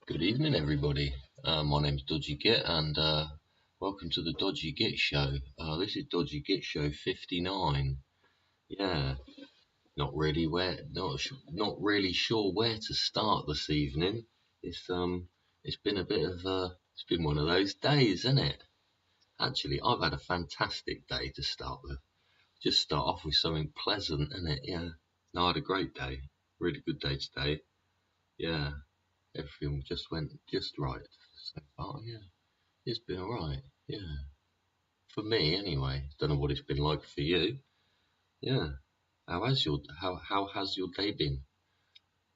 Good evening, everybody. My name's Dodgy Git, and welcome to the Dodgy Git Show. This is Dodgy Git Show 59. Yeah, not really sure where to start this evening. It's been a bit of it's been one of those days, isn't it? Actually, I've had a fantastic day to start with. Just start off with something pleasant, isn't it? Yeah. No, I had a great day. Really good day today. Yeah. Everything just went just right so far, yeah. It's been alright, yeah. For me, anyway. Don't know what it's been like for you. Yeah. How has your day been?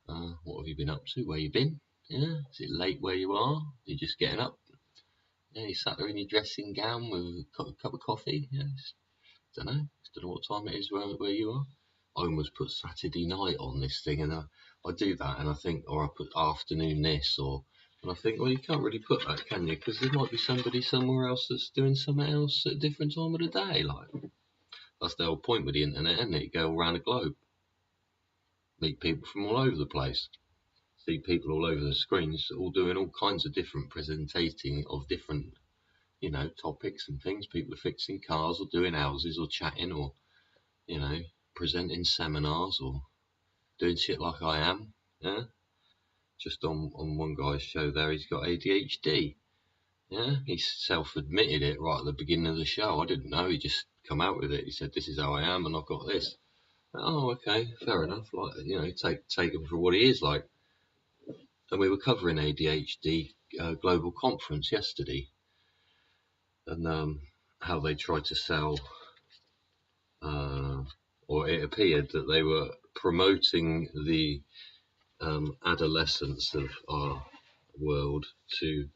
What have you been up to? Where you been? Yeah. Is it late where you are? You're just getting up? Yeah, you sat there in your dressing gown with a cup of coffee? Yes. Don't know. Don't know what time it is where you are. I almost put Saturday night on this thing, and I do that, and I think, or I put afternoon this, and I think, well, you can't really put that, can you? Because there might be somebody somewhere else that's doing something else at a different time of the day. Like, that's the whole point with the internet, isn't it? You go around the globe, meet people from all over the place, see people all over the screens, all doing all kinds of different presentating of different, topics and things. People are fixing cars, or doing houses, or chatting, or presenting seminars, or doing shit like I am. Yeah. Just on one guy's show there, he's got ADHD. Yeah, he self-admitted it right at the beginning of the show. I didn't know. He just come out with it. He said, "This is how I am, and I've got this." Oh, okay, fair enough. Like, take him for what he is. Like, and we were covering ADHD global conference yesterday, and how they tried to sell, or it appeared that they were promoting the adolescence of our world to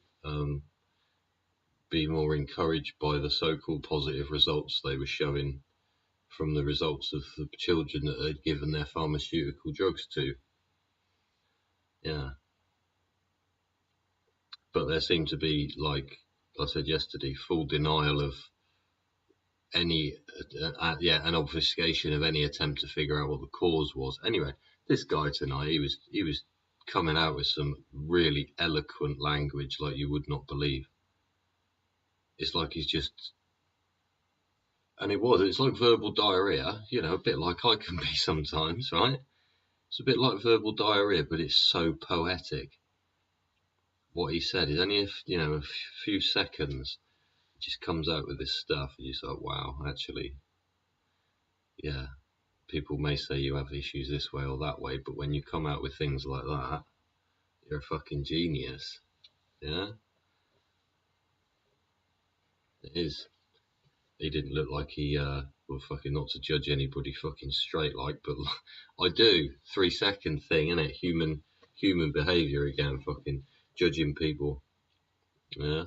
be more encouraged by the so-called positive results they were showing from the results of the children that they'd given their pharmaceutical drugs to. Yeah. But there seemed to be, like I said yesterday, full denial of any, an obfuscation of any attempt to figure out what the cause was. Anyway, this guy tonight, he was coming out with some really eloquent language like you would not believe. It's like he's just, and it's like verbal diarrhea, a bit like I can be sometimes, right? It's a bit like verbal diarrhea, but it's so poetic. What he said is only a few seconds. It just comes out with this stuff, and you're just like, wow, actually, yeah. People may say you have issues this way or that way, but when you come out with things like that, you're a fucking genius. Yeah, it is. He didn't look like he, well, fucking, not to judge anybody fucking straight like, but I do. 3 second thing, innit? Human behaviour again, fucking judging people. Yeah.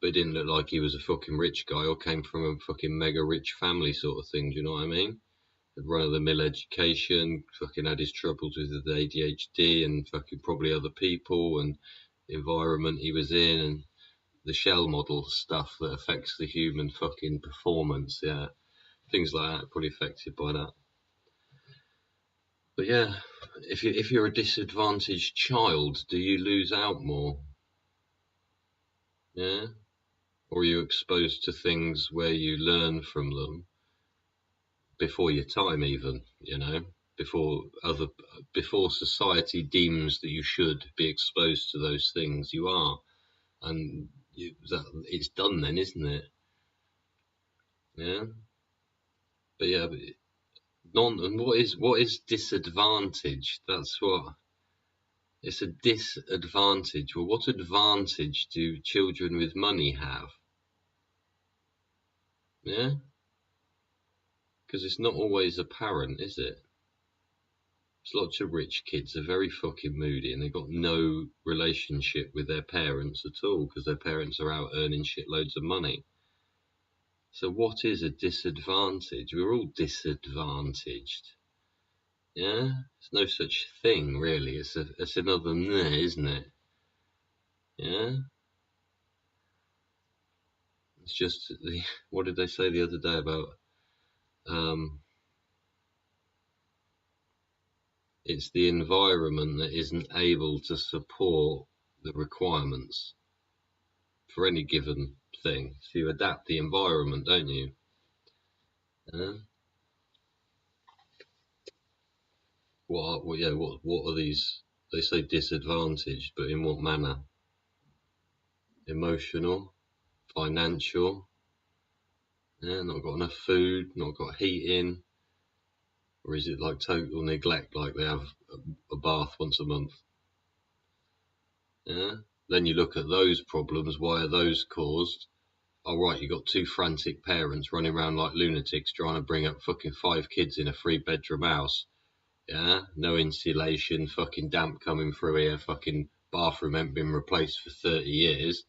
But it didn't look like he was a fucking rich guy or came from a fucking mega rich family sort of thing, do you know what I mean? Had run-of-the-mill education, fucking had his troubles with the ADHD and fucking probably other people and the environment he was in and the shell model stuff that affects the human fucking performance, yeah. Things like that, probably affected by that. But yeah, if you're a disadvantaged child, do you lose out more? Yeah? Or are you exposed to things where you learn from them before your time even, before society deems that you should be exposed to those things, you are. And it's done then, isn't it? Yeah. But yeah, and what is disadvantage? That's what it's a disadvantage. Well, what advantage do children with money have? Yeah, because it's not always apparent, is it? There's lots of rich kids are very fucking moody and they've got no relationship with their parents at all because their parents are out earning shitloads of money. So what is a disadvantage? We're all disadvantaged. Yeah? There's no such thing, really. It's another there, isn't it? Yeah? It's just, what did they say the other day about, it's the environment that isn't able to support the requirements for any given thing. So you adapt the environment, don't you? What are these? They say disadvantaged, but in what manner? Emotional, financial, not got enough food, not got heating, or is it like total neglect, like they have a bath once a month? Yeah. Then you look at those problems. Why are those caused? Oh, right, you got two frantic parents running around like lunatics trying to bring up fucking 5 kids in a 3-bedroom house. Yeah, no insulation, fucking damp coming through here, fucking bathroom ain't been replaced for 30 years.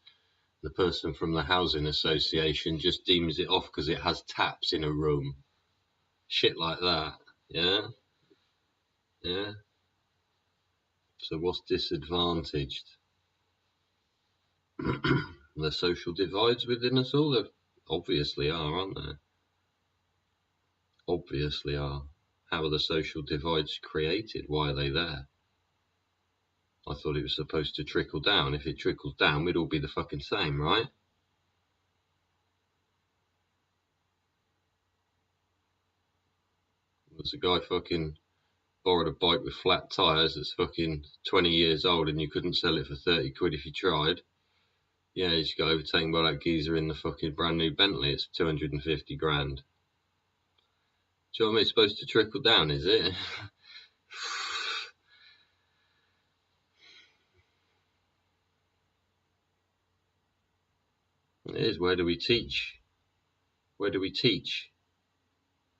The person from the housing association just deems it off because it has taps in a room. Shit like that. Yeah. Yeah. So what's disadvantaged? The social divides within us all. They obviously are, aren't they? Obviously are. How are the social divides created? Why are they there? I thought it was supposed to trickle down. If it trickles down, we'd all be the fucking same, right? There's a guy fucking borrowed a bike with flat tyres that's fucking 20 years old and you couldn't sell it for 30 quid if you tried. Yeah, you just got overtaken by that geezer in the fucking brand new Bentley. It's 250 grand. Do you know what I mean? It's supposed to trickle down, is it? It is. Where do we teach? Where do we teach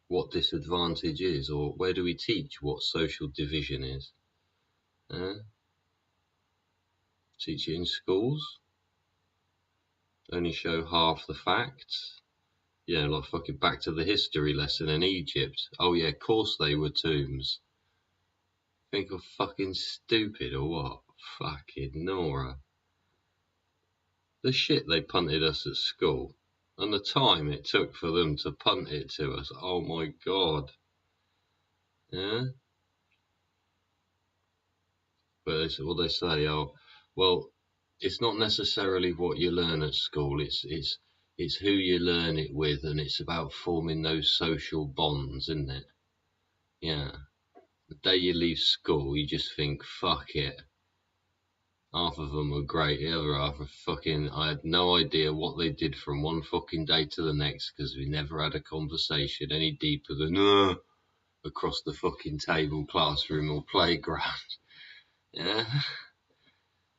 what disadvantage is? Or where do we teach what social division is? Teach it in schools? Only show half the facts? Yeah, like fucking back to the history lesson in Egypt. Oh yeah, of course they were tombs. Think I'm fucking stupid or what? Fucking Nora. The shit they punted us at school and the time it took for them to punt it to us. Oh my god. Yeah? But it's what they say, oh, well, it's not necessarily what you learn at school, it's who you learn it with, and it's about forming those social bonds, isn't it? Yeah. The day you leave school, you just think, fuck it. Half of them were great, the other half were fucking, I had no idea what they did from one fucking day to the next because we never had a conversation any deeper than, across the fucking table, classroom or playground. Yeah.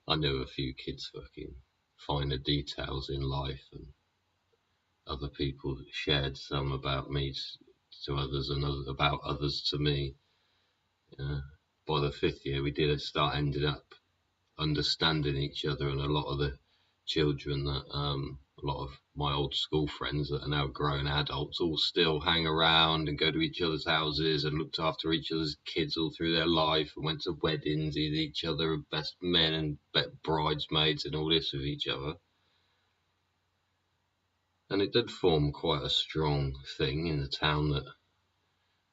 I know a few kids fucking finer details in life, and other people shared some about me to others and about others to me. By the 5th year, we did start ending up understanding each other, and a lot of the children that a lot of my old school friends that are now grown adults all still hang around and go to each other's houses and looked after each other's kids all through their life and went to weddings with each other, best men and bridesmaids and all this with each other. And it did form quite a strong thing in the town that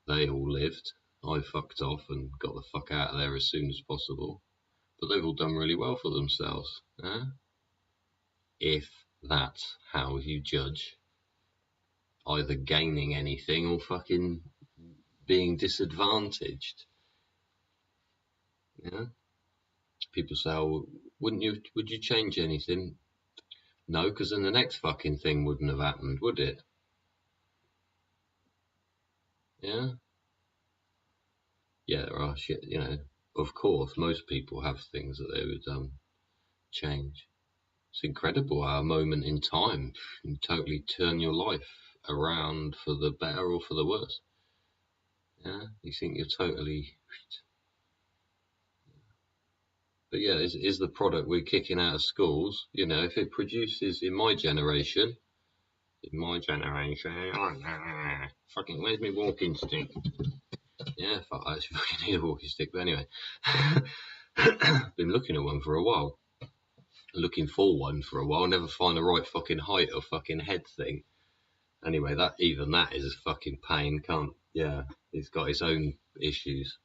they all lived. I fucked off and got the fuck out of there as soon as possible. But they've all done really well for themselves. If that's how you judge either gaining anything or fucking being disadvantaged. Yeah. People say, oh, would you change anything? No, because then the next fucking thing wouldn't have happened, would it? Yeah. Yeah, there are shit, of course, most people have things that they would change. It's incredible how a moment in time can totally turn your life around for the better or for the worse. Yeah, you think you're totally. But yeah, is the product we're kicking out of schools, if it produces in my generation, fucking, where's my walking stick? Yeah, fuck, I actually fucking need a walking stick, but anyway. Been looking at one for a while. Looking for one for a while, never find the right fucking height or fucking head thing. Anyway, that is a fucking pain, it's got its own issues.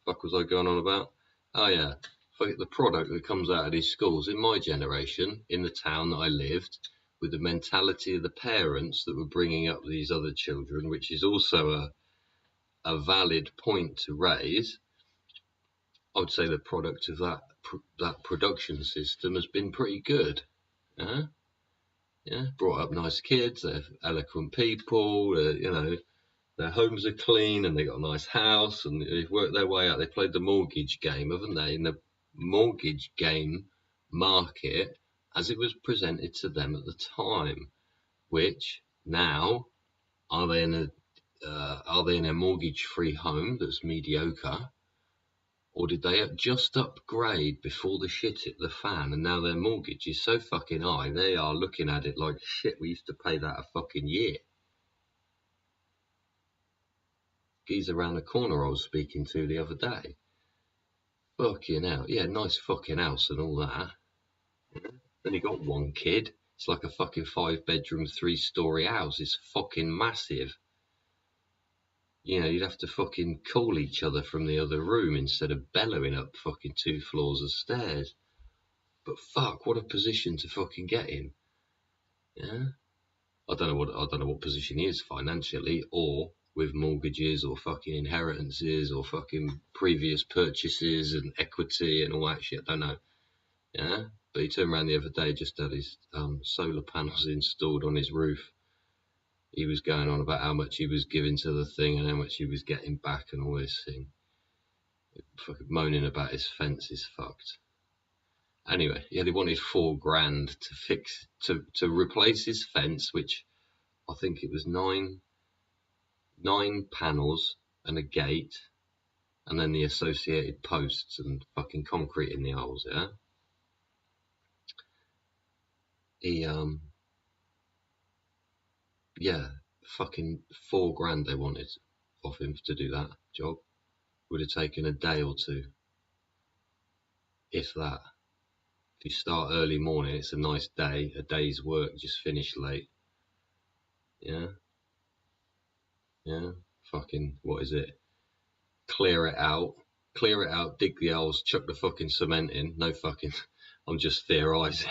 Fuck was I going on about? Oh yeah. the product that comes out of these schools in my generation, in the town that I lived, with the mentality of the parents that were bringing up these other children, which is also a valid point to raise. I would say the product of that production system has been pretty good. Yeah, brought up nice kids. They're eloquent people. Their homes are clean and they got a nice house and they've worked their way out. They played the mortgage game, haven't they? In the mortgage game market as it was presented to them at the time. Which now are they in a mortgage-free home that's mediocre? Or did they just upgrade before the shit hit the fan and now their mortgage is so fucking high, they are looking at it like, shit, we used to pay that a fucking year. Geezer around the corner I was speaking to the other day. Fucking hell. Yeah, nice fucking house and all that. Then he got one kid. It's like a fucking 5-bedroom, 3-story house. It's fucking massive. You know, you'd have to fucking call each other from the other room instead of bellowing up fucking 2 floors of stairs. But fuck, what a position to fucking get in. Yeah? I don't know what position he is financially, or with mortgages or fucking inheritances or fucking previous purchases and equity and all that shit. I don't know. Yeah? But he turned around the other day, just had his solar panels installed on his roof. He was going on about how much he was giving to the thing and how much he was getting back and all this thing. Fucking moaning about his fence is fucked. Anyway, yeah, they wanted $4,000 to replace his fence, which I think it was nine panels and a gate, and then the associated posts and fucking concrete in the holes. Yeah. He fucking $4,000 they wanted off him to do that job. Would have taken a day or two, if that. If you start early morning, it's a nice day, a day's work, just finish late. Yeah. Fucking, what is it? Clear it out, dig the holes, chuck the fucking cement in. No fucking, I'm just theorising.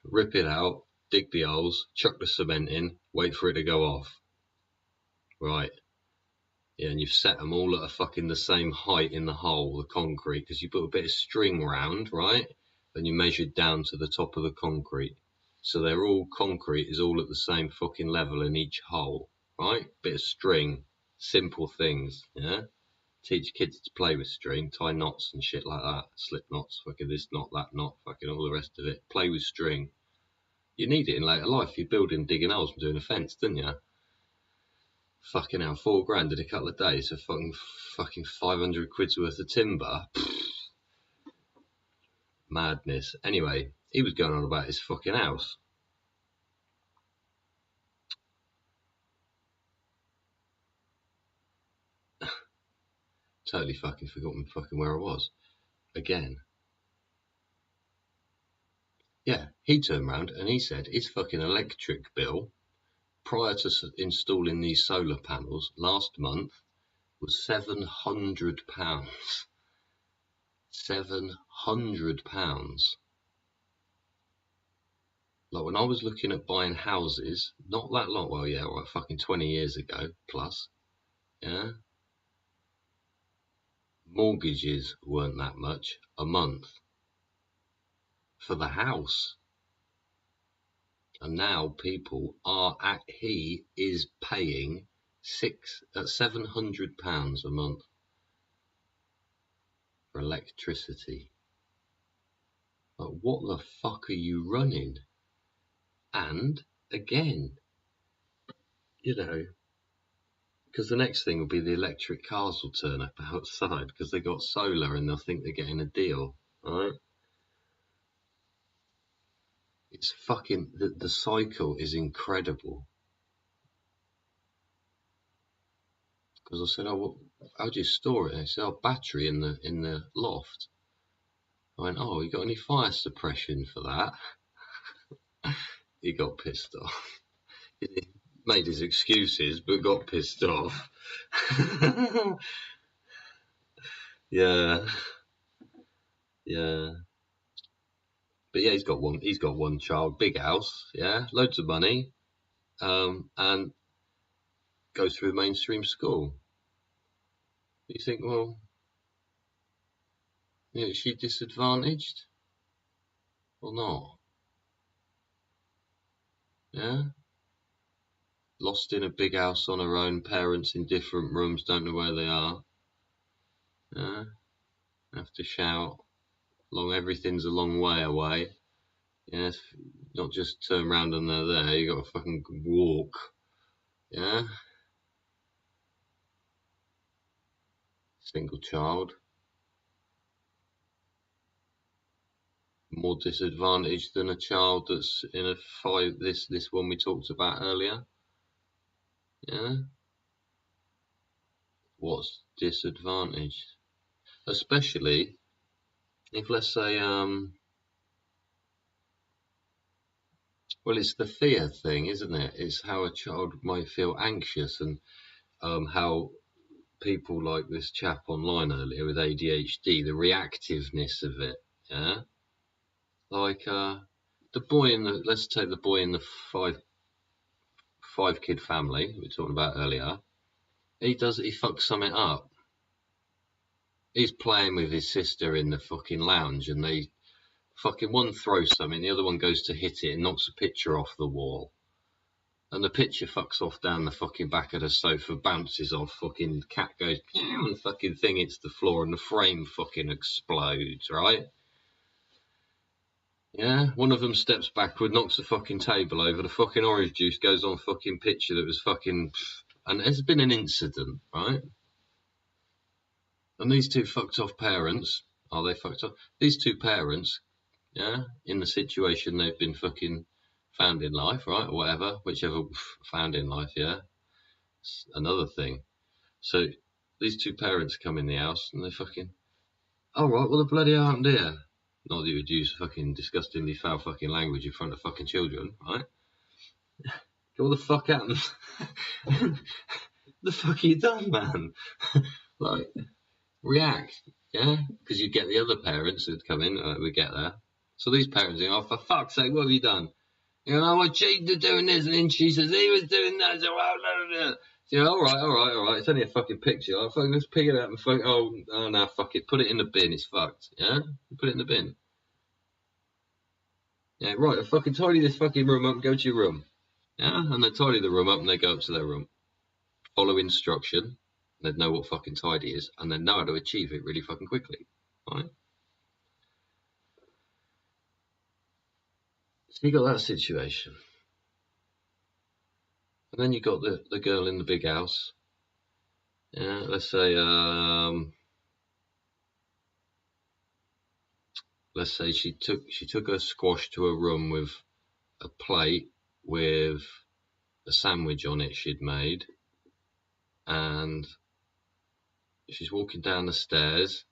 Rip it out, dig the holes, chuck the cement in, wait for it to go off. Right. Yeah, and you've set them all at a fucking the same height in the hole, the concrete, because you put a bit of string round, right? Then you measured down to the top of the concrete. So they're all concrete is all at the same fucking level in each hole, right? Bit of string, simple things, yeah? Teach kids to play with string, tie knots and shit like that, slip knots, fucking this knot, that knot, fucking all the rest of it. Play with string. You need it in later life. You're building, digging holes and doing a fence, didn't you? Fucking hell, $4,000 in a couple of days for fucking 500 quid's worth of timber. Madness. Anyway, he was going on about his fucking house. Totally fucking forgotten fucking where I was. Again. Yeah, he turned around and he said his fucking electric bill prior to installing these solar panels last month was £700. £700. Like when I was looking at buying houses, not that long, well, yeah, right, fucking 20 years ago plus, yeah, mortgages weren't that much a month for the house. And now people he is paying £700 a month for electricity. Like, what the fuck are you running? And again, you know, because the next thing will be the electric cars will turn up outside because they got solar and they'll think they're getting a deal, right? It's fucking, the cycle is incredible. Because I said, oh, well, how do you store it? And they said, oh, battery in the loft. I went, oh, you got any fire suppression for that? He got pissed off. He made his excuses, but got pissed off. Yeah. Yeah. But yeah, he's got one child, big house, yeah, loads of money, and goes through a mainstream school. You think, well, is she disadvantaged or not? Yeah, lost in a big house on her own, parents in different rooms, don't know where they are. Yeah, have to shout. Everything's a long way away. Yeah, not just turn around and they're there. You got to fucking walk. Yeah, single child, more disadvantaged than a child that's in a five. This one we talked about earlier. Yeah, what's disadvantaged? Especially if, let's say, well, it's the fear thing, isn't it? It's how a child might feel anxious, and how people like this chap online earlier with ADHD, the reactiveness of it. Yeah, like the boy in the let's take the boy in the five kid family we were talking about earlier. He fucks something up. He's playing with his sister in the fucking lounge, and they fucking one throws something, the other one goes to hit it and knocks a picture off the wall. And the picture fucks off down the fucking back of the sofa, bounces off, fucking cat goes, and the fucking thing hits the floor, and the frame fucking explodes, right? Yeah, one of them steps backward, knocks the fucking table over, the fucking orange juice goes on fucking picture that was fucking... And there's been an incident, right? And these two fucked off parents, are they fucked off? These two parents, yeah, in the situation they've been fucking found in life, right, or whatever, whichever found in life, yeah, it's another thing. So these two parents come in the house and they fucking, all right, what the bloody happened here? Not that you would use fucking disgustingly foul fucking language in front of fucking children, right? What the fuck happened? The fuck you done, man? Like, react, yeah? Because you get the other parents who'd come in, we get there. So these parents think, oh, for fuck's sake, what have you done? You know, I cheated to doing this, and then she says he was doing that. So, you know, all right. It's only a fucking picture. I'll fucking just pick it up and fuck. Oh, no, fuck it. Put it in the bin. It's fucked. Yeah, put it in the bin. Yeah, right. I'll fucking tidy this fucking room up and go to your room. Yeah, and they tidy the room up and they go up to their room. Follow instruction. They'd know what fucking tidy is, and they know how to achieve it really fucking quickly. Right. So you got that situation. And then you got the girl in the big house. Yeah, let's say she took her squash to a room with a plate with a sandwich on it she'd made, and she's walking down the stairs,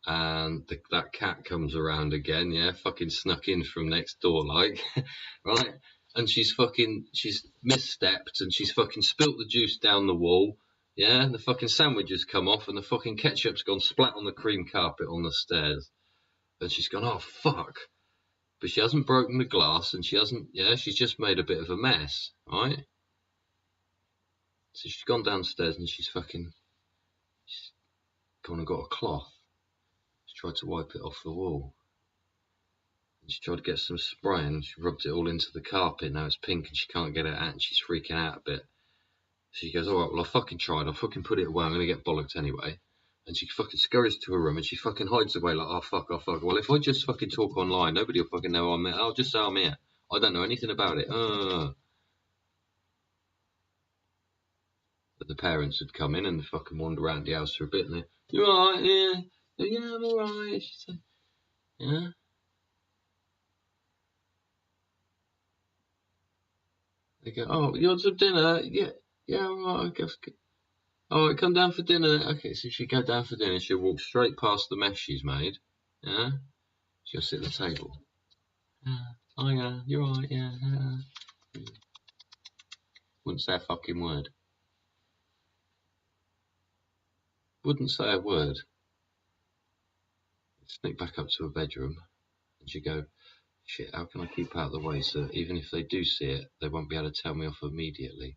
and that cat comes around again, yeah, fucking snuck in from next door, like, right? And she's misstepped, and she's fucking spilt the juice down the wall, yeah, and the fucking sandwich has come off, and the fucking ketchup's gone splat on the cream carpet on the stairs. And she's gone, oh, fuck. But she hasn't broken the glass, and she's just made a bit of a mess, right? So she's gone downstairs, and she's gone and got a cloth. She tried to wipe it off the wall. And she tried to get some spray, and she rubbed it all into the carpet. Now it's pink, and she can't get it out, and she's freaking out a bit. So she goes, all right, well, I fucking tried. I'll fucking put it away. I'm going to get bollocked anyway. And she fucking scurries to her room, and she fucking hides away like, oh, fuck. Well, if I just fucking talk online, nobody will fucking know I'm here. I'll just say I'm here. I don't know anything about it. But the parents had come in and they fucking wandered around the house for a bit, and you alright? Yeah. Yeah, I'm alright. She said, yeah. They go, oh, you want some dinner? Yeah, alright, I guess. Alright, come down for dinner. Okay, so she'd go down for dinner, she'll walk straight past the mess she's made. Yeah? She'll sit at the table. Oh yeah, you're right, yeah. Wouldn't say a fucking word. Wouldn't say a word. sneak back up to her bedroom, and she go, shit, how can I keep out of the way so even if they do see it, they won't be able to tell me off immediately?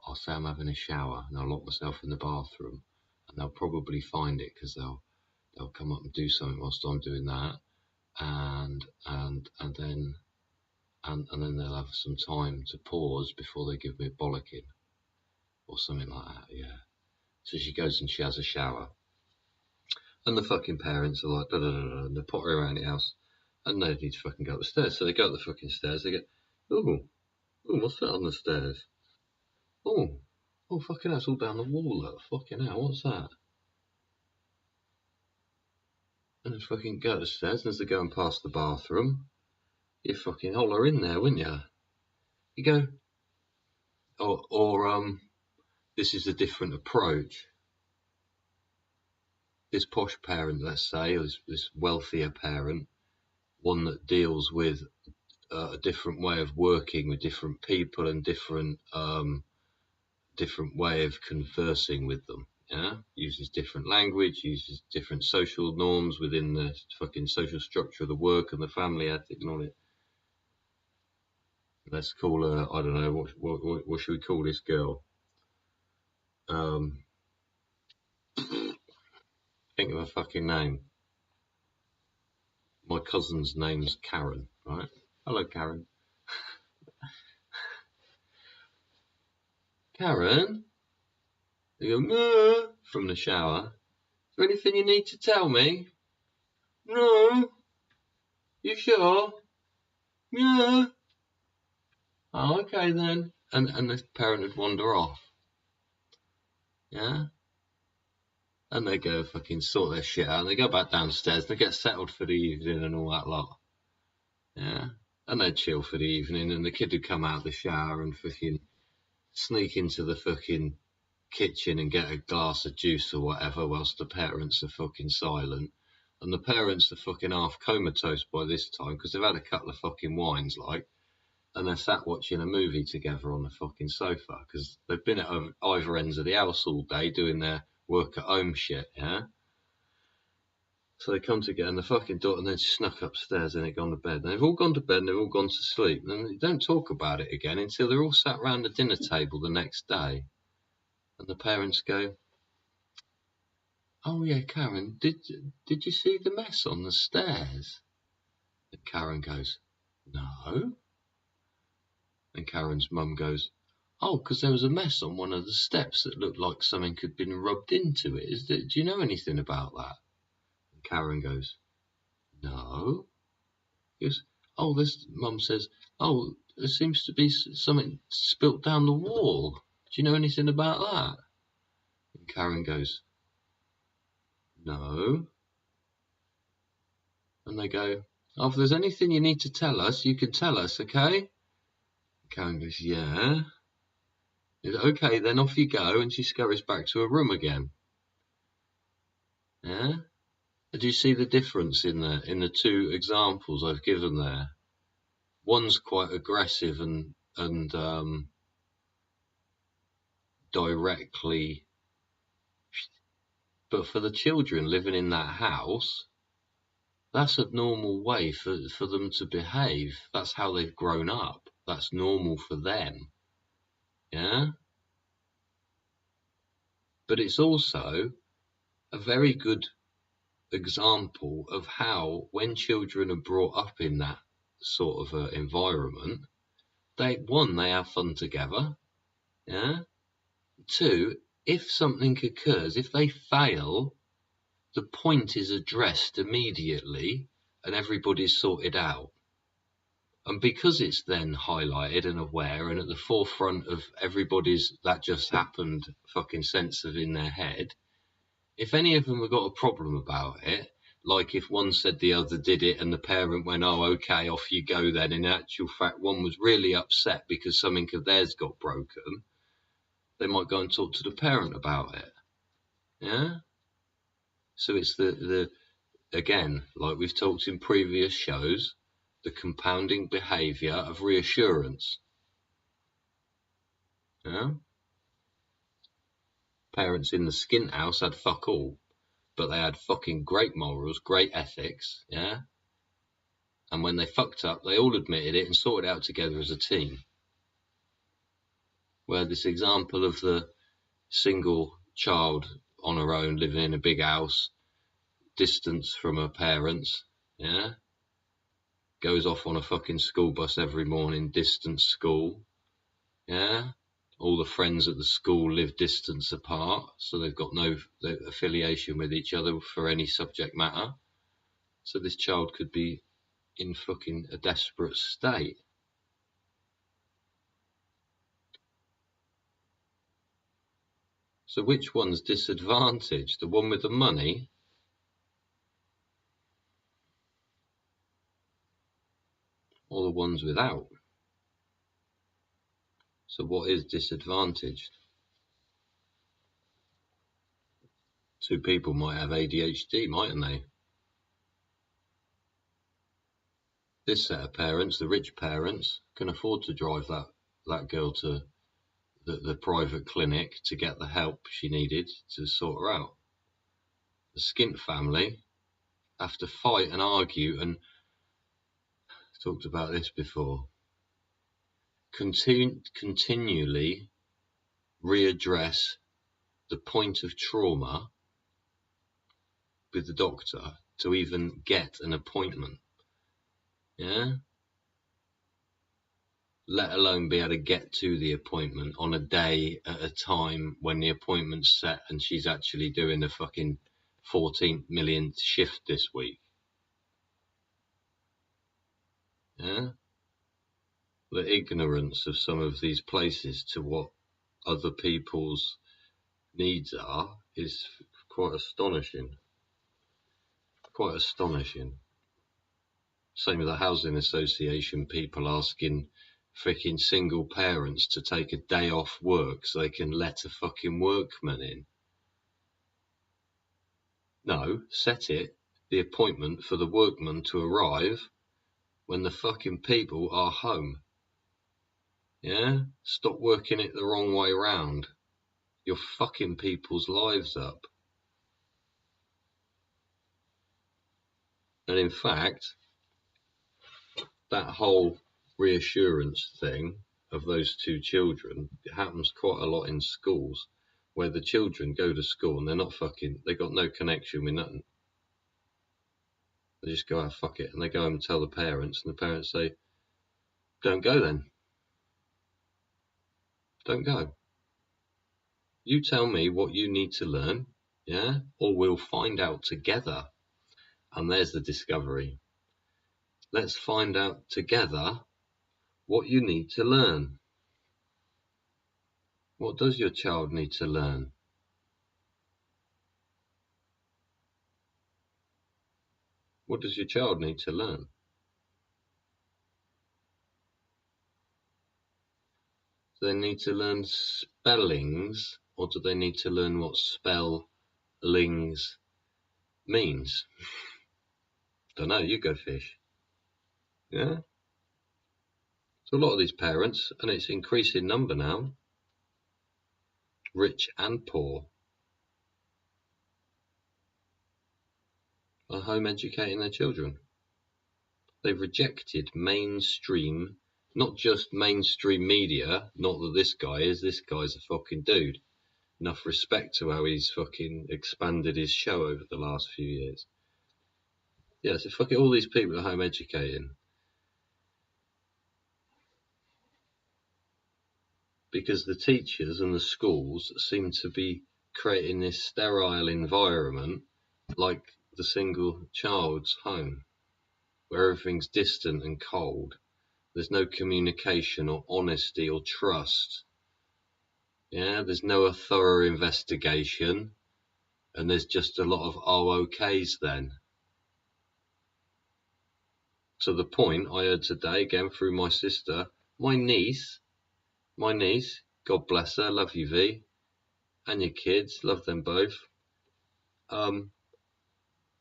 I'll say I'm having a shower, and I'll lock myself in the bathroom, and they'll probably find it because they'll come up and do something whilst I'm doing that, and then they'll have some time to pause before they give me a bollocking or something like that. Yeah. So she goes and she has a shower, and the fucking parents are like, da da da da, and they put her around the house, and they need to fucking go up the stairs. So they go up the fucking stairs. They get, oh, what's that on the stairs? Oh, fucking hell, it's all down the wall. Look, fucking hell, what's that? And they fucking go up the stairs, and as they're going past the bathroom, you fucking holler in there, wouldn't you? You go, this is a different approach. This posh parent, let's say, or this wealthier parent, one that deals with a different way of working with different people and different way of conversing with them. Yeah, uses different language, uses different social norms within the fucking social structure of the work and the family ethic and all it. Let's call her, I don't know, what should we call this girl? Think of a fucking name. My cousin's name's Karen, right? Hello, Karen. Karen? They go, no, from the shower. Is there anything you need to tell me? No. You sure? Yeah. Oh, okay then. And the parent would wander off. Yeah? And they go fucking sort their shit out, and they go back downstairs, they get settled for the evening and all that lot. Yeah? And they'd chill for the evening, and the kid would come out of the shower and fucking sneak into the fucking kitchen and get a glass of juice or whatever whilst the parents are fucking silent. And the parents are fucking half comatose by this time because they've had a couple of fucking wines, like, and they're sat watching a movie together on the fucking sofa because they've been at either ends of the house all day doing their work at home shit, yeah? So they come together and the fucking daughter, and then she snuck upstairs and they've gone to bed. And they've all gone to bed and they've all gone to sleep. And they don't talk about it again until they're all sat round the dinner table the next day. And the parents go, oh yeah, Karen, did you see the mess on the stairs? And Karen goes, no. And Karen's mum goes, oh, because there was a mess on one of the steps that looked like something had been rubbed into it. Do you know anything about that? And Karen goes, no. He goes, oh, mum says, oh, there seems to be something spilt down the wall. Do you know anything about that? And Karen goes, no. And they go, oh, if there's anything you need to tell us, you can tell us, okay? Karen goes, yeah. Goes, okay, then off you go. And she scurries back to her room again. Yeah? Do you see the difference in the two examples I've given there? One's quite aggressive and directly, but for the children living in that house, that's a normal way for them to behave. That's how they've grown up. That's normal for them. Yeah? But it's also a very good example of how, when children are brought up in that sort of environment, they have fun together. Yeah? Two, if something occurs, if they fail, the point is addressed immediately and everybody's sorted out. And because it's then highlighted and aware and at the forefront of everybody's that just happened fucking sense of in their head, if any of them have got a problem about it, like if one said the other did it and the parent went, oh, okay, off you go then, in actual fact, one was really upset because something of theirs got broken, they might go and talk to the parent about it. Yeah? So it's the again, like we've talked in previous shows, the compounding behaviour of reassurance. Yeah? Parents in the skint house had fuck all. but they had fucking great morals, great ethics, yeah? And when they fucked up, they all admitted it and sorted it out together as a team. Where this example of the single child on her own, living in a big house, distance from her parents, yeah? Goes off on a fucking school bus every morning, distance school, yeah? All the friends at the school live distance apart, so they've got no affiliation with each other for any subject matter. So this child could be in fucking a desperate state. So which one's disadvantaged? The one with the money? Or the ones without? So what is disadvantaged? Two people might have ADHD, mightn't they? This set of parents, the rich parents, can afford to drive that girl to the private clinic to get the help she needed to sort her out. The skint family have to fight and argue, and I've talked about this before, continually readdress the point of trauma with the doctor to even get an appointment. Yeah? Let alone be able to get to the appointment on a day at a time when the appointment's set and she's actually doing the fucking 14 millionth shift this week. Yeah? The ignorance of some of these places to what other people's needs are is quite astonishing. Quite astonishing. Same with the housing association people asking freaking single parents to take a day off work so they can let a fucking workman in. No, set it, the appointment for the workman to arrive when the fucking people are home. Yeah? Stop working it the wrong way round. You're fucking people's lives up. And in fact, that whole reassurance thing of those two children, it happens quite a lot in schools where the children go to school and they're not fucking, they got no connection with nothing. They just go, fuck it, and they go home and tell the parents, and the parents say, don't go then. Don't go. You tell me what you need to learn, yeah, or we'll find out together. And there's the discovery. Let's find out together what you need to learn. What does your child need to learn? What does your child need to learn? Do they need to learn spellings, or do they need to learn what spellings means? Don't know, you go fish. Yeah? So a lot of these parents, and it's increasing number now, rich and poor, are home educating their children. They've rejected mainstream, not just mainstream media, not that this guy's a fucking dude. Enough respect to how he's fucking expanded his show over the last few years. Yeah, so fuck it, all these people are home educating. Because the teachers and the schools seem to be creating this sterile environment like the single child's home, where everything's distant and cold. There's no communication or honesty or trust. Yeah, there's no thorough investigation, and there's just a lot of OKs then. To the point I heard today, again through my sister, my niece, God bless her, love you V, and your kids, love them both.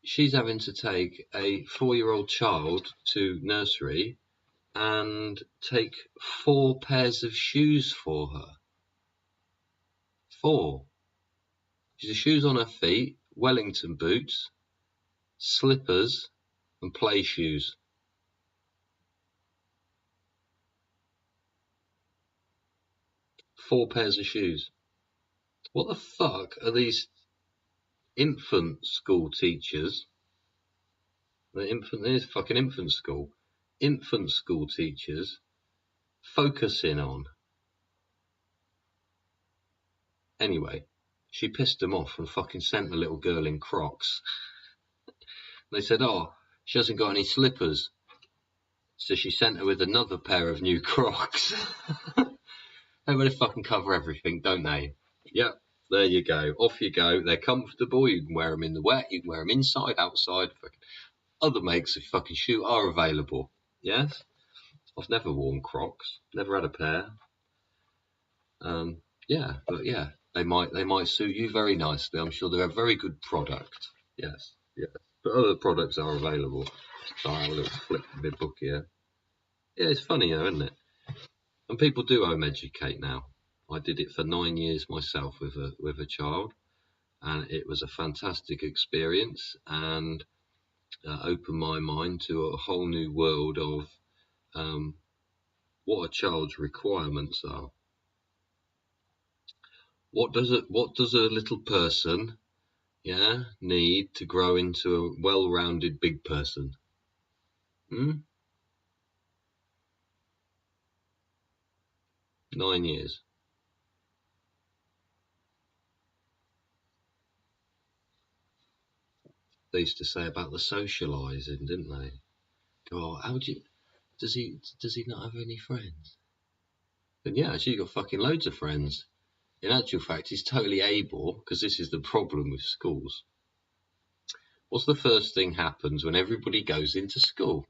She's having to take a 4-year-old child to nursery and take 4 pairs of shoes for her. 4. She's got shoes on her feet, Wellington boots, slippers, and play shoes. 4 pairs of shoes. What the fuck are these infant school teachers? There's fucking infant school. Infant school teachers focusing on. Anyway, she pissed them off and fucking sent the little girl in Crocs. They said, oh, she hasn't got any slippers. So she sent her with another pair of new Crocs. They really fucking cover everything, don't they? Yep, there you go. Off you go. They're comfortable. You can wear them in the wet. You can wear them inside, outside. Other makes of fucking shoe are available. Yes? I've never worn Crocs. Never had a pair. Yeah, but yeah, they might suit you very nicely. I'm sure they're a very good product. Yes, yes. But other products are available. So I have a little flip of my book here. Yeah, it's funny though, isn't it? And people do home educate now. I did it for 9 years myself with a child, and it was a fantastic experience and opened my mind to a whole new world of what a child's requirements are. What does a little person, need to grow into a well-rounded big person? 9 years. They used to say about the socialising, didn't they? Oh, does he not have any friends? Then yeah, actually, you've got fucking loads of friends. In actual fact, he's totally able, because this is the problem with schools. What's the first thing happens when everybody goes into school?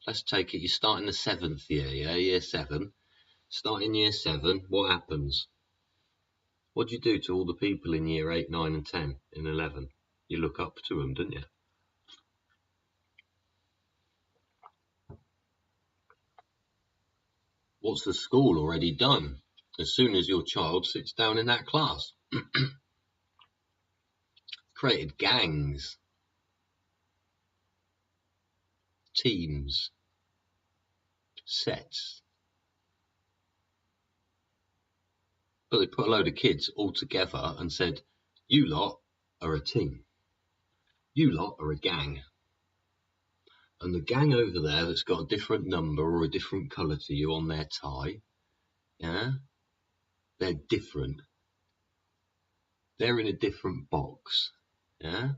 Let's take it, you start in the 7th year, year 7. Start in year 7, what happens? What do you do to all the people in year 8, 9 and 10, in 11? You look up to them, don't you? What's the school already done? As soon as your child sits down in that class. Created gangs. Teams. Sets. But they put a load of kids all together and said, you lot are a team. You lot are a gang. And the gang over there that's got a different number or a different colour to you on their tie, they're different. They're in a different box. Yeah?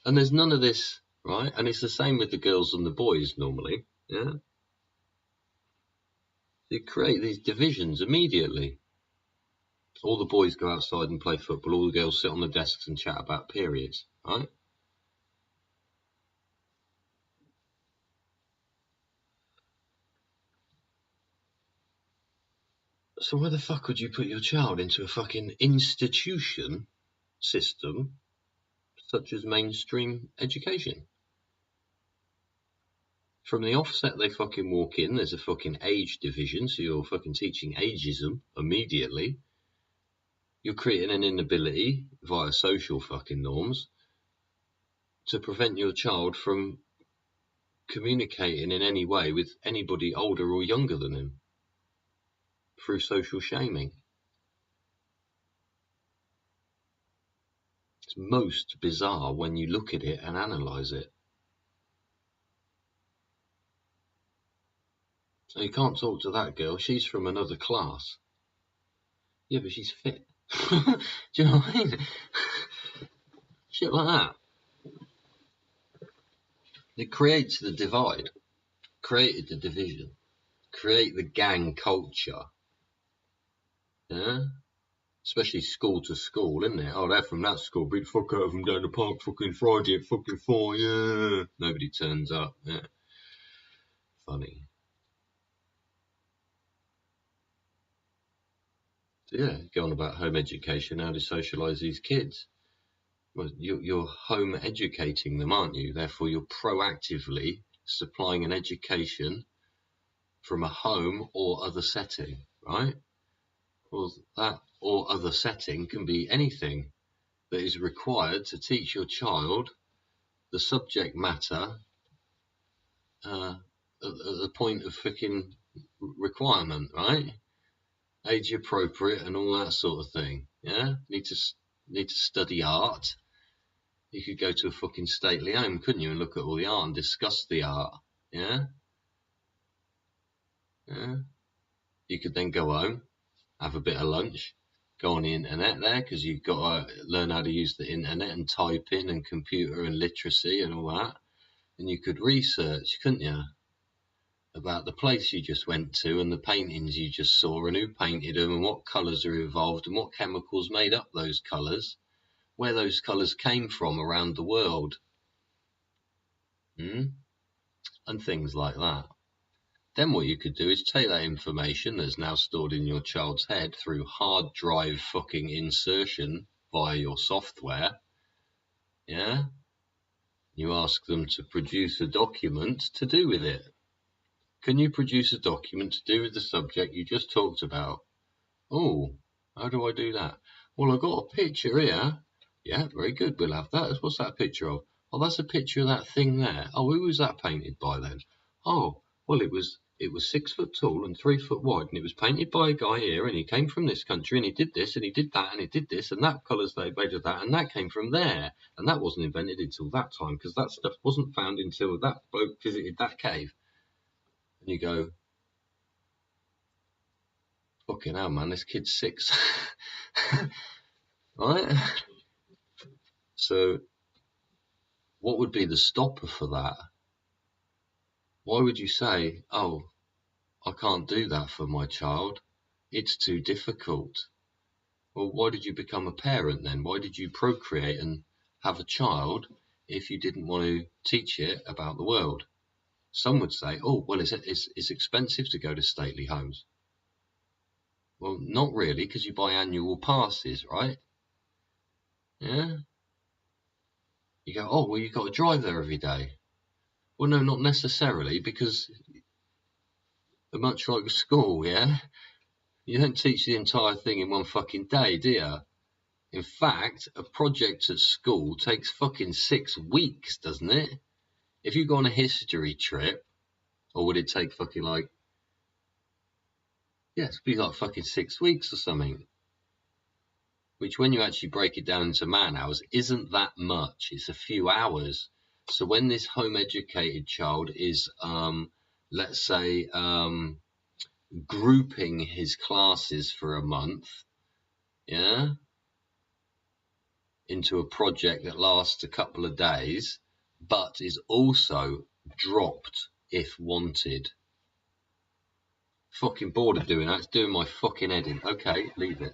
And there's none of this, right? And it's the same with the girls and the boys normally. Yeah? You create these divisions immediately. All the boys go outside and play football, all the girls sit on the desks and chat about periods, right? So why the fuck would you put your child into a fucking institution system such as mainstream education? From the offset they fucking walk in, there's a fucking age division, so you're fucking teaching ageism immediately. You're creating an inability via social fucking norms to prevent your child from communicating in any way with anybody older or younger than him through social shaming. It's most bizarre when you look at it and analyse it. So you can't talk to that girl, she's from another class. Yeah, but she's fit. Do you know what I mean? Shit like that. It creates the divide, created the division, create the gang culture. Yeah? Especially school to school, isn't it? Oh, they're from that school, beat the fuck out of them down the park fucking Friday at fucking 4, yeah. Nobody turns up, yeah. Funny. So yeah, go on about home education, how to socialise these kids. Well, you're home educating them, aren't you? Therefore, you're proactively supplying an education from a home or other setting, right? Well, that or other setting can be anything. that is required to teach your child the subject matter at the point of freaking requirement, right? Age appropriate and all that sort of thing. Yeah, need to study art. You could go to a fucking stately home, couldn't you, and look at all the art and discuss the art. Yeah, yeah. You could then go home, have a bit of lunch, go on the internet there, because you've got to learn how to use the internet and type in and computer and literacy and all that. And you could research, couldn't you, about the place you just went to and the paintings you just saw and who painted them and what colours are involved and what chemicals made up those colours, where those colours came from around the world, and things like that. Then what you could do is take that information that's now stored in your child's head through hard drive fucking insertion via your software. Yeah? You ask them to produce a document to do with it. Can you produce a document to do with the subject you just talked about? Oh, how do I do that? Well, I've got a picture here. Yeah, very good. We'll have that. What's that a picture of? Oh, that's a picture of that thing there. Oh, who was that painted by then? Oh, well, it was 6 foot tall and 3 foot wide, and it was painted by a guy here, and he came from this country, and he did this, and he did that, and he did this, and that colours they made of that, and that came from there, and that wasn't invented until that time, because that stuff wasn't found until that bloke visited that cave. And you go, fucking hell, man, this kid's 6. Right? So, what would be the stopper for that? Why would you say, oh, I can't do that for my child? It's too difficult. Well, why did you become a parent then? Why did you procreate and have a child if you didn't want to teach it about the world? Some would say, oh, well, it's expensive to go to stately homes. Well, not really, because you buy annual passes, right? Yeah? You go, oh, well, you've got to drive there every day. Well, no, not necessarily, because much like school, yeah? You don't teach the entire thing in one fucking day, do you? In fact, a project at school takes fucking 6 weeks, doesn't it? If you go on a history trip, or would it take fucking like... Yeah, it'd be like fucking 6 weeks or something. Which, when you actually break it down into man hours, isn't that much. It's a few hours. So when this home-educated child is, let's say, grouping his classes for a month, yeah, into a project that lasts a couple of days, but is also dropped if wanted. Fucking bored of doing that. It's doing my fucking head in. Okay, leave it.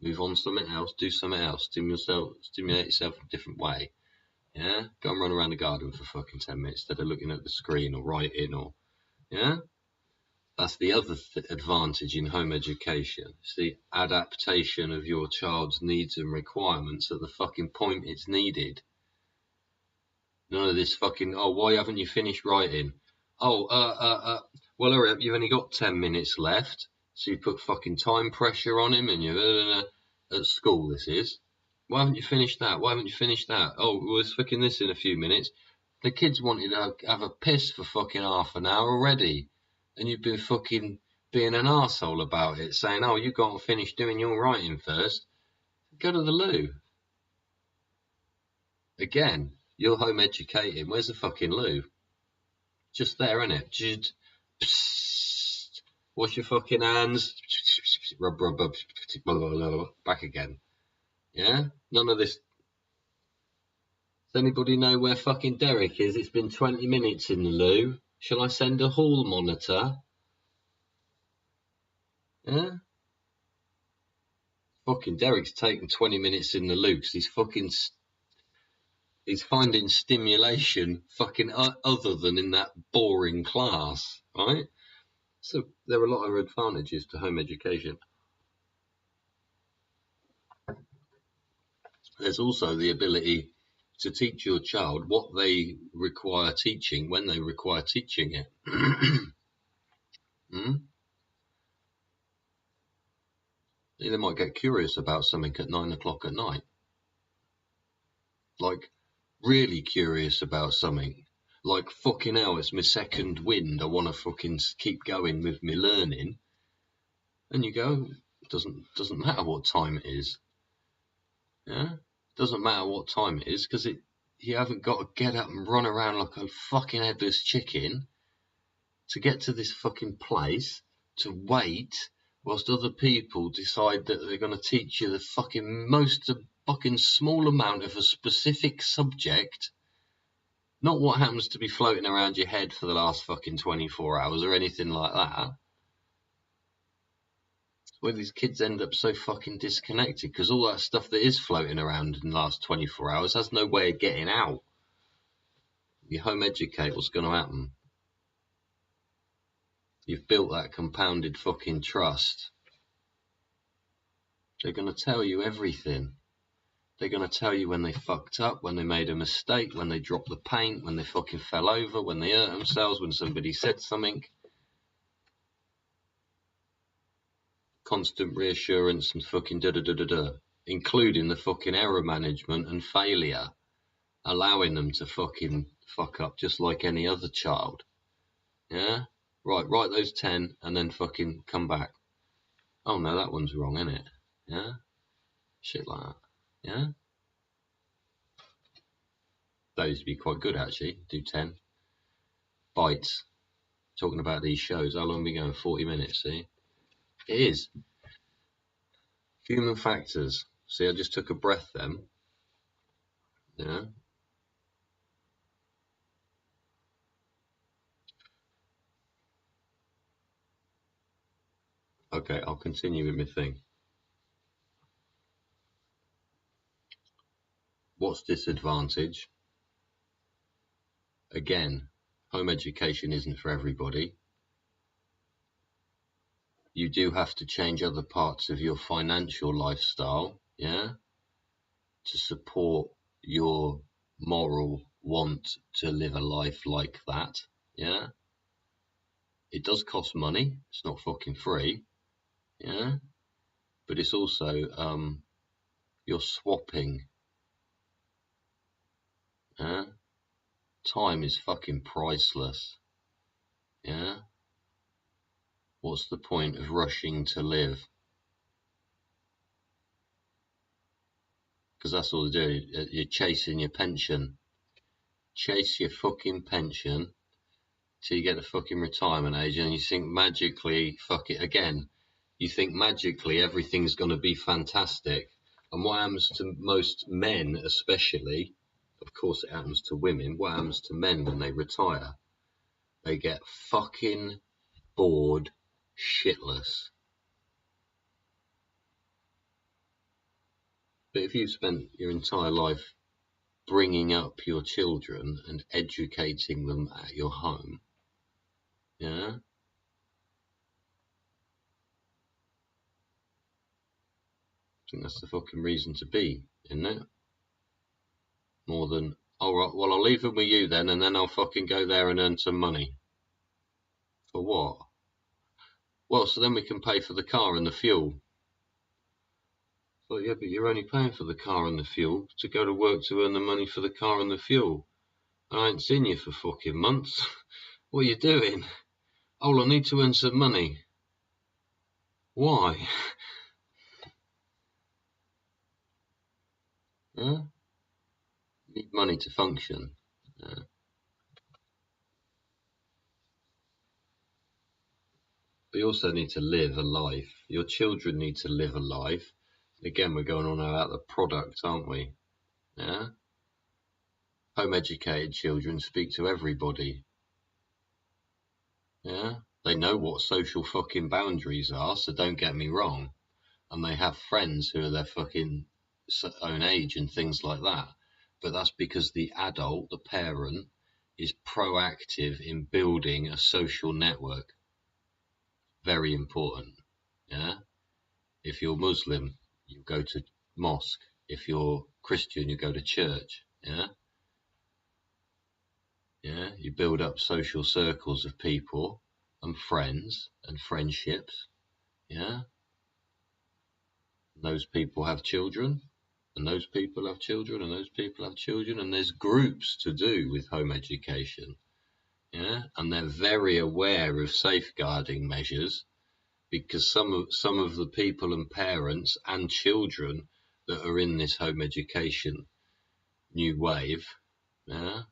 Move on to something else. Do something else. Stimulate yourself in a different way. Yeah? Go and run around the garden for fucking 10 minutes instead of looking at the screen or writing or... Yeah? That's the other advantage in home education. It's the adaptation of your child's needs and requirements at the fucking point it's needed. None of this fucking, oh, why haven't you finished writing? Oh, well, hurry up, you've only got 10 minutes left. So you put fucking time pressure on him and you're at school, this is. Why haven't you finished that? Why haven't you finished that? Oh, we're fucking this in a few minutes. The kids wanted to have a piss for fucking half an hour already. And you've been fucking being an arsehole about it, saying, oh, you've got to finish doing your writing first. Go to the loo. Again, you're home educating. Where's the fucking loo? Just there, innit? Just wash your fucking hands. Rub, back again. Yeah? None of this. Does anybody know where fucking Derek is? It's been 20 minutes in the loo. Shall I send a hall monitor? Yeah? Fucking Derek's taking 20 minutes in the loo because he's finding stimulation fucking other than in that boring class, right? So there are a lot of advantages to home education. There's also the ability to teach your child what they require teaching when they require teaching it. They might get curious about something at 9 o'clock at night. like really curious about something, like fucking hell, it's my second wind, I want to fucking keep going with me learning, and you go, doesn't matter what time it is. Yeah, doesn't matter what time it is, because you haven't got to get up and run around like a fucking headless chicken to get to this fucking place, to wait whilst other people decide that they're going to teach you the fucking most fucking small amount of a specific subject, not what happens to be floating around your head for the last fucking 24 hours or anything like that. Where these kids end up so fucking disconnected, because all that stuff that is floating around in the last 24 hours has no way of getting out. You home educate, what's going to happen? You've built that compounded fucking trust. They're going to tell you everything. They're going to tell you when they fucked up, when they made a mistake, when they dropped the paint, when they fucking fell over, when they hurt themselves, when somebody said something. Constant reassurance and fucking da-da-da-da-da, including the fucking error management and failure, allowing them to fucking fuck up just like any other child. Yeah? Right, write those 10 and then fucking come back. Oh no, that one's wrong, innit? Yeah? Shit like that. Yeah? Those would be quite good, actually. Do 10. Bites. Talking about these shows. How long are we going? 40 minutes, see? It is. Human factors. See, I just took a breath then. Yeah? Okay, I'll continue with my thing. What's disadvantage? Again, home education isn't for everybody. You do have to change other parts of your financial lifestyle, yeah, to support your moral want to live a life like that, yeah. It does cost money. It's not fucking free, yeah. But it's also you're swapping. Yeah? Time is fucking priceless. Yeah? What's the point of rushing to live? Because that's all they do. You're chasing your pension. Chase your fucking pension till you get the fucking retirement age, and you think magically, fuck it again. You think magically everything's going to be fantastic. And what happens to most men, especially, of course it happens to women, what happens to men when they retire? They get fucking bored shitless. But if you've spent your entire life bringing up your children and educating them at your home, yeah, I think that's the fucking reason to be, isn't it? More than, all right, well, I'll leave them with you then, and then I'll fucking go there and earn some money. For what? Well, so then we can pay for the car and the fuel. Well, yeah, but you're only paying for the car and the fuel to go to work to earn the money for the car and the fuel. I ain't seen you for fucking months. What are you doing? Oh, I need to earn some money. Why? Yeah? You need money to function. Yeah. But you also need to live a life. Your children need to live a life. Again, we're going on about the product, aren't we? Yeah? Home educated children speak to everybody. Yeah? They know what social fucking boundaries are, so don't get me wrong. And they have friends who are their fucking own age and things like that. But that's because the adult, the parent, is proactive in building a social network. Very important. Yeah? If you're Muslim, you go to mosque. If you're Christian, you go to church. Yeah? Yeah? You build up social circles of people and friends and friendships. Yeah? Those people have children. and those people have children, and those people have children, and there's groups to do with home education, yeah, and they're very aware of safeguarding measures, because some of the people and parents and children that are in this home education new wave, yeah,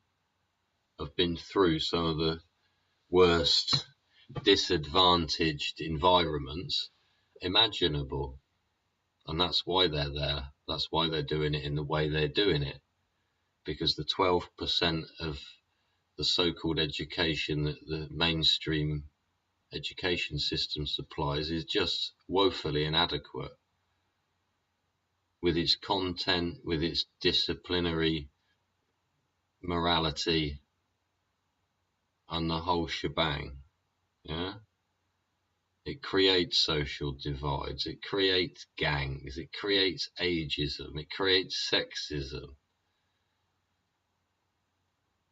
have been through some of the worst disadvantaged environments imaginable, and that's why they're there. That's why they're doing it in the way they're doing it, because the 12% of the so-called education that the mainstream education system supplies is just woefully inadequate, with its content, with its disciplinary morality, and the whole shebang. Yeah, it creates social divides, it creates gangs, it creates ageism, it creates sexism.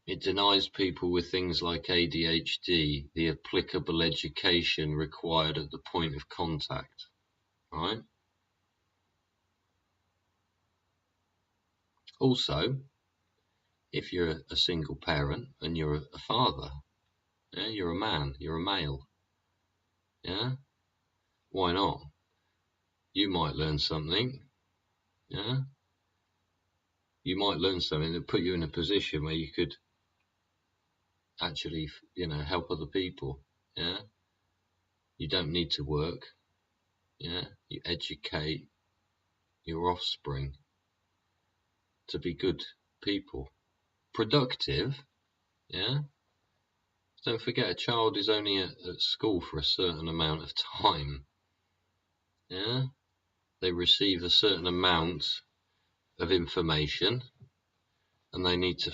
It denies people with things like ADHD the applicable education required at the point of contact, right? Also, if you're a single parent and you're a father, yeah, you're a man, you're a male, yeah, why not? You might learn something, yeah, you might learn something that put you in a position where you could actually, help other people, yeah. You don't need to work, yeah. You educate your offspring to be good people, productive, yeah. Don't forget, a child is only at school for a certain amount of time, yeah. They receive a certain amount of information, and they need to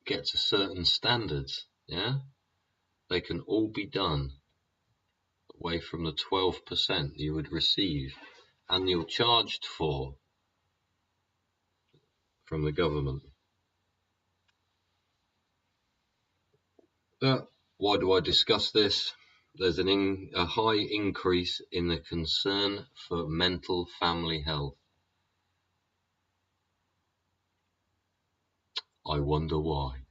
get to certain standards, yeah. They can all be done away from the 12% you would receive annual charged for from the government. Why do I discuss this? There's a high increase in the concern for mental family health. I wonder why.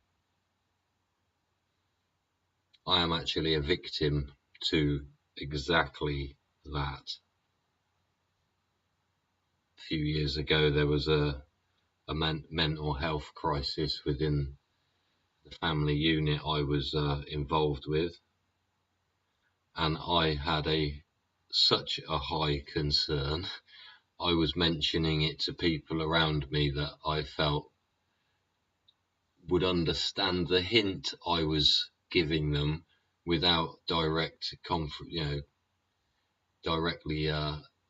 I am actually a victim to exactly that. A few years ago, there was a mental health crisis within the family unit I was involved with, and I had such a high concern. I was mentioning it to people around me that I felt would understand the hint I was giving them without directly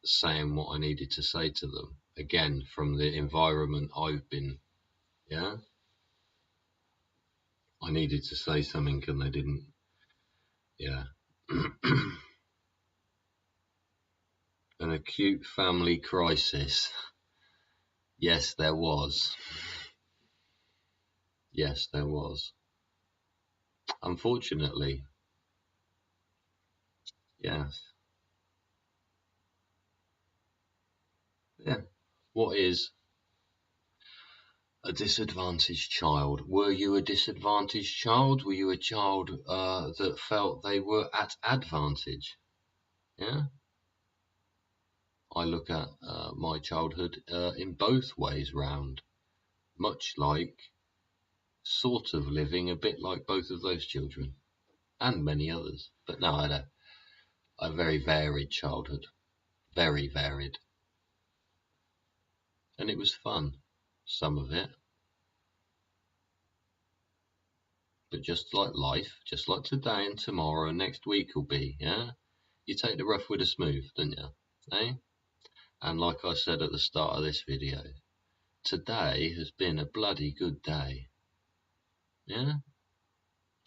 saying what I needed to say to them. Again, from the environment I've been, yeah. I needed to say something and they didn't, yeah. An acute family crisis. Yes, there was. Yes, there was. Unfortunately. Yes. Yeah. What is a disadvantaged child? Were you a disadvantaged child? Were you a child that felt they were at advantage? Yeah. I look at my childhood in both ways round, much like sort of living a bit like both of those children and many others. But no, I had a very varied childhood, very varied. And it was fun, some of it. But just like life, just like today and tomorrow and next week will be, yeah? You take the rough with the smooth, don't you? Eh? And like I said at the start of this video, today has been a bloody good day. Yeah?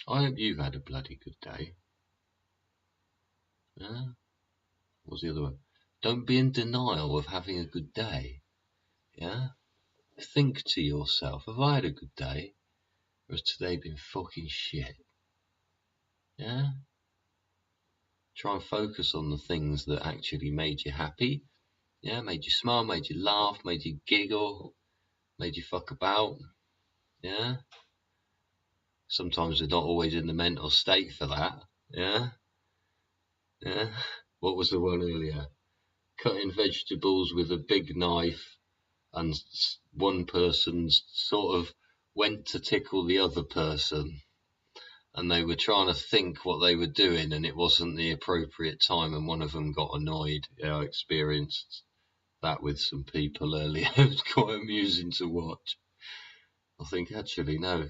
I hope you've had a bloody good day. Yeah? What's the other one? Don't be in denial of having a good day. Yeah? Think to yourself, have I had a good day? Or has today been fucking shit? Yeah? Try and focus on the things that actually made you happy, Yeah, made you smile, made you laugh, made you giggle, made you fuck about. Yeah. Sometimes we're not always in the mental state for that. Yeah. Yeah. What was the one earlier? Cutting vegetables with a big knife, and one person's sort of went to tickle the other person, and they were trying to think what they were doing, and it wasn't the appropriate time, and one of them got annoyed. Yeah, I experienced that with some people earlier. It was quite amusing to watch. I think actually no,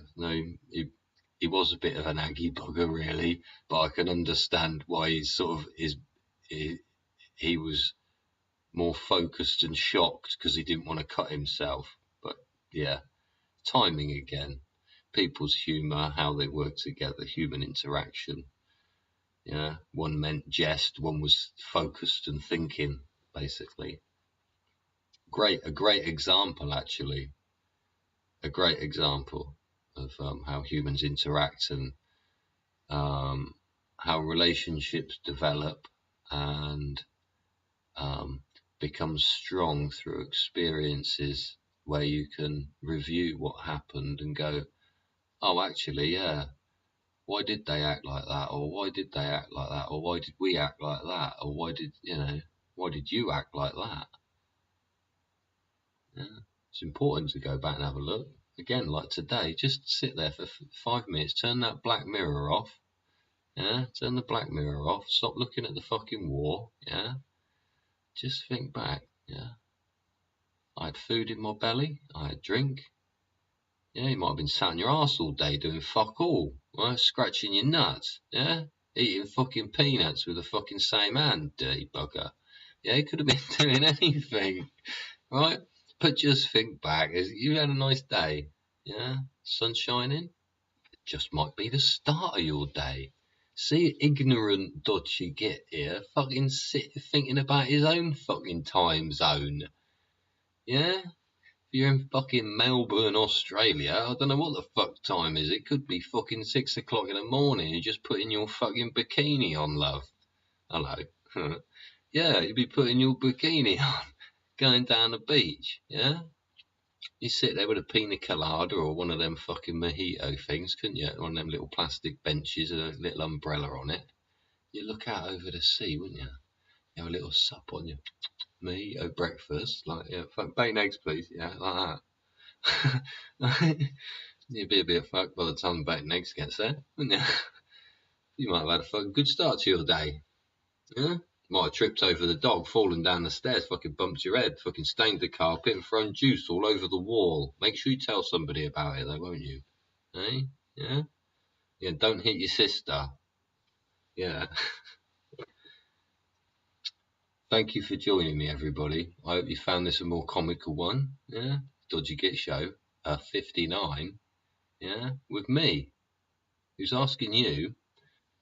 he was a bit of an aggy bugger really, but I can understand why he's sort of he was more focused and shocked because he didn't want to cut himself. But yeah, timing again, people's humour, how they work together, human interaction. Yeah, one meant jest, one was focused and thinking, basically. A great example actually. A great example of how humans interact and how relationships develop and become strong through experiences where you can review what happened and go, oh, actually, yeah, why did they act like that? Or why did they act like that? Or why did we act like that? Or why did you act like that? Yeah. It's important to go back and have a look. Again, like today, just sit there for 5 minutes, turn that black mirror off. Yeah, turn the black mirror off. Stop looking at the fucking wall. Yeah, just think back. Yeah, I had food in my belly. I had drink. Yeah, you might have been sat on your arse all day doing fuck all. Right? Scratching your nuts. Yeah, eating fucking peanuts with the fucking same hand, dirty bugger. Yeah, you could have been doing anything. Right? But just think back. You had a nice day. Yeah, sun shining. It just might be the start of your day. See, ignorant dodgy git here, fucking thinking about his own fucking time zone. Yeah? If you're in fucking Melbourne, Australia, I don't know what the fuck time is. It could be fucking 6 o'clock in the morning. You're just putting your fucking bikini on, love. Hello. Yeah, you'd be putting your bikini on, going down the beach. Yeah? You sit there with a pina colada or one of them fucking mojito things, couldn't you? One of them little plastic benches with a little umbrella on it. You look out over the sea, wouldn't you? You have a little sup on your mojito breakfast, like, yeah, fuck, bacon eggs, please, yeah, like that. You'd be a bit fucked by the time the bacon eggs gets there, wouldn't you? You might have had a fucking good start to your day. Yeah? Might have tripped over the dog, fallen down the stairs, fucking bumped your head, fucking stained the carpet and thrown juice all over the wall. Make sure you tell somebody about it though, won't you? Eh? Yeah? Yeah, don't hit your sister. Yeah. Thank you for joining me, everybody. I hope you found this a more comical one. Yeah? Dodgy Git Show, 59. Yeah? With me, who's asking you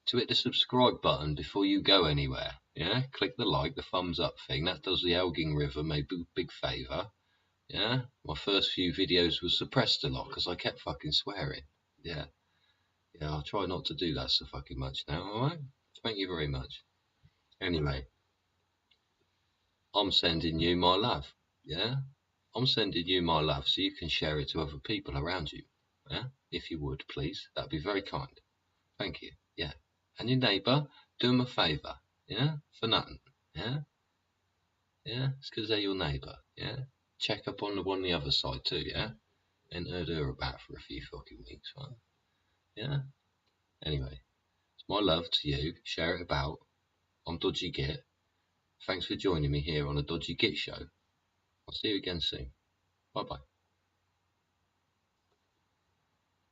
to hit the subscribe button before you go anywhere. Yeah, click the like, the thumbs up thing. That does the Elgin River a big favour. Yeah, my first few videos was suppressed a lot because I kept fucking swearing. Yeah, I'll try not to do that so fucking much now. All right, thank you very much. Anyway, I'm sending you my love. Yeah, I'm sending you my love so you can share it to other people around you. Yeah, if you would please, that'd be very kind. Thank you. Yeah. And your neighbour, do them a favour, yeah, for nothing, yeah, it's because they're your neighbour, yeah. Check up on the one on the other side too, yeah. Ain't heard her about for a few fucking weeks, right? Yeah. Anyway, it's my love to you. Share it about. I'm Dodgy Git. Thanks for joining me here on the Dodgy Git Show. I'll see you again soon. Bye bye.